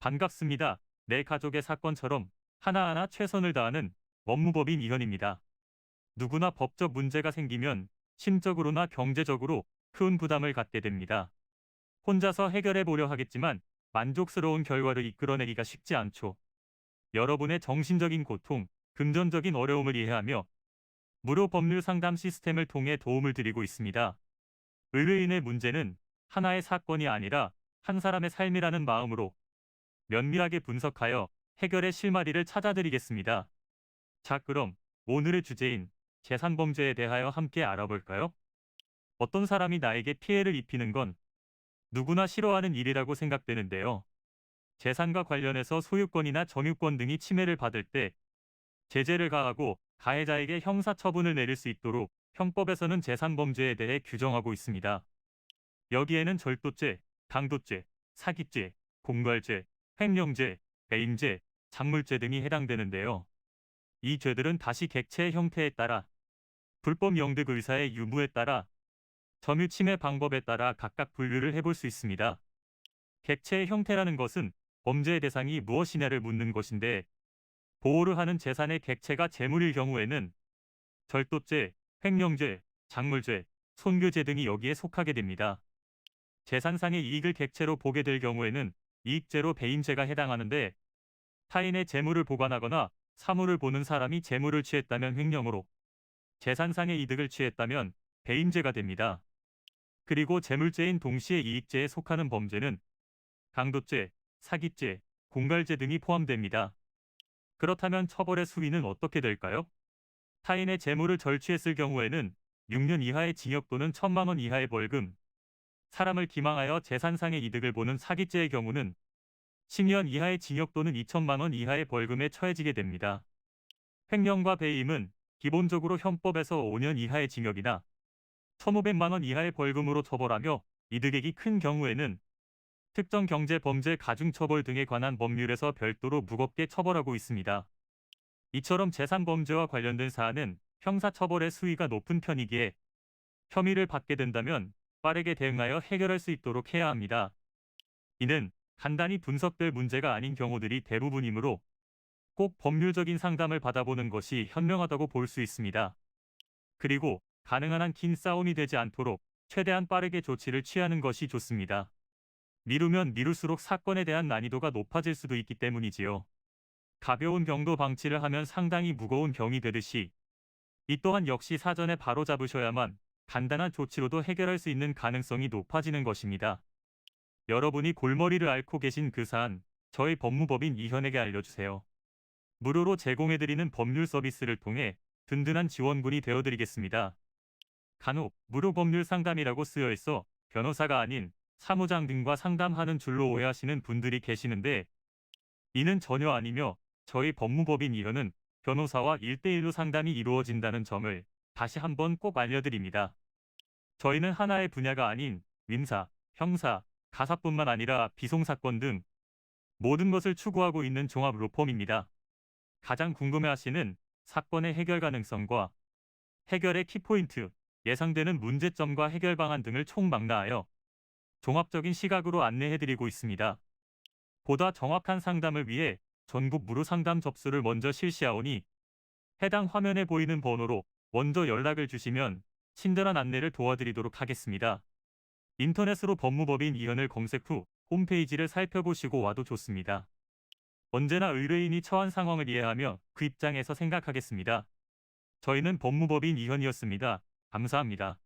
반갑습니다. 내 가족의 사건처럼 하나하나 최선을 다하는 법무법인 이현입니다. 누구나 법적 문제가 생기면 심적으로나 경제적으로 큰 부담을 갖게 됩니다. 혼자서 해결해 보려 하겠지만 만족스러운 결과를 이끌어내기가 쉽지 않죠. 여러분의 정신적인 고통, 금전적인 어려움을 이해하며 무료 법률 상담 시스템을 통해 도움을 드리고 있습니다. 의뢰인의 문제는 하나의 사건이 아니라 한 사람의 삶이라는 마음으로 면밀하게 분석하여 해결의 실마리를 찾아드리겠습니다. 자, 그럼 오늘의 주제인 재산범죄에 대하여 함께 알아볼까요? 어떤 사람이 나에게 피해를 입히는 건 누구나 싫어하는 일이라고 생각되는데요. 재산과 관련해서 소유권이나 점유권 등이 침해를 받을 때 제재를 가하고 가해자에게 형사처분을 내릴 수 있도록 형법에서는 재산범죄에 대해 규정하고 있습니다. 여기에는 절도죄, 강도죄, 사기죄, 공갈죄, 횡령죄, 배임죄, 작물죄 등이 해당되는데요. 이 죄들은 다시 객체의 형태에 따라, 불법 영득 의사의 유무에 따라, 점유 침해 방법에 따라 각각 분류를 해볼 수 있습니다. 객체의 형태라는 것은 범죄의 대상이 무엇이냐를 묻는 것인데, 보호를 하는 재산의 객체가 재물일 경우에는 절도죄, 횡령죄, 작물죄, 손괴죄 등이 여기에 속하게 됩니다. 재산상의 이익을 객체로 보게 될 경우에는 이익죄로 배임죄가 해당하는데, 타인의 재물을 보관하거나 사물을 보는 사람이 재물을 취했다면 횡령으로, 재산상의 이득을 취했다면 배임죄가 됩니다. 그리고 재물죄인 동시에 이익죄에 속하는 범죄는 강도죄, 사기죄, 공갈죄 등이 포함됩니다. 그렇다면 처벌의 수위는 어떻게 될까요? 타인의 재물을 절취했을 경우에는 6년 이하의 징역 또는 1,000만 원 이하의 벌금, 사람을 기망하여 재산상의 이득을 보는 사기죄의 경우는 10년 이하의 징역 또는 2천만 원 이하의 벌금에 처해지게 됩니다. 횡령과 배임은 기본적으로 형법에서 5년 이하의 징역이나 1,500만 원 이하의 벌금으로 처벌하며, 이득액이 큰 경우에는 특정경제범죄 가중처벌 등에 관한 법률에서 별도로 무겁게 처벌하고 있습니다. 이처럼 재산범죄와 관련된 사안은 형사처벌의 수위가 높은 편이기에 혐의를 받게 된다면 빠르게 대응하여 해결할 수 있도록 해야 합니다. 이는 간단히 분석될 문제가 아닌 경우들이 대부분이므로 꼭 법률적인 상담을 받아보는 것이 현명하다고 볼 수 있습니다. 그리고 가능한 한 긴 싸움이 되지 않도록 최대한 빠르게 조치를 취하는 것이 좋습니다. 미루면 미룰수록 사건에 대한 난이도가 높아질 수도 있기 때문이지요. 가벼운 병도 방치를 하면 상당히 무거운 병이 되듯이, 이 또한 역시 사전에 바로잡으셔야만 간단한 조치로도 해결할 수 있는 가능성이 높아지는 것입니다. 여러분이 골머리를 앓고 계신 그 사안, 저희 법무법인 이현에게 알려주세요. 무료로 제공해드리는 법률 서비스를 통해 든든한 지원군이 되어드리겠습니다. 간혹 무료 법률 상담이라고 쓰여 있어 변호사가 아닌 사무장 등과 상담하는 줄로 오해하시는 분들이 계시는데, 이는 전혀 아니며 저희 법무법인 이현은 변호사와 1대1로 상담이 이루어진다는 점을 다시 한번 꼭 알려드립니다. 저희는 하나의 분야가 아닌 민사, 형사, 가사뿐만 아니라 비송사건 등 모든 것을 추구하고 있는 종합 로펌입니다. 가장 궁금해하시는 사건의 해결 가능성과 해결의 키포인트, 예상되는 문제점과 해결 방안 등을 총망라하여 종합적인 시각으로 안내해드리고 있습니다. 보다 정확한 상담을 위해 전국 무료 상담 접수를 먼저 실시하오니, 해당 화면에 보이는 번호로 먼저 연락을 주시면 친절한 안내를 도와드리도록 하겠습니다. 인터넷으로 법무법인 이현을 검색 후 홈페이지를 살펴보시고 와도 좋습니다. 언제나 의뢰인이 처한 상황을 이해하며 그 입장에서 생각하겠습니다. 저희는 법무법인 이현이었습니다. 감사합니다.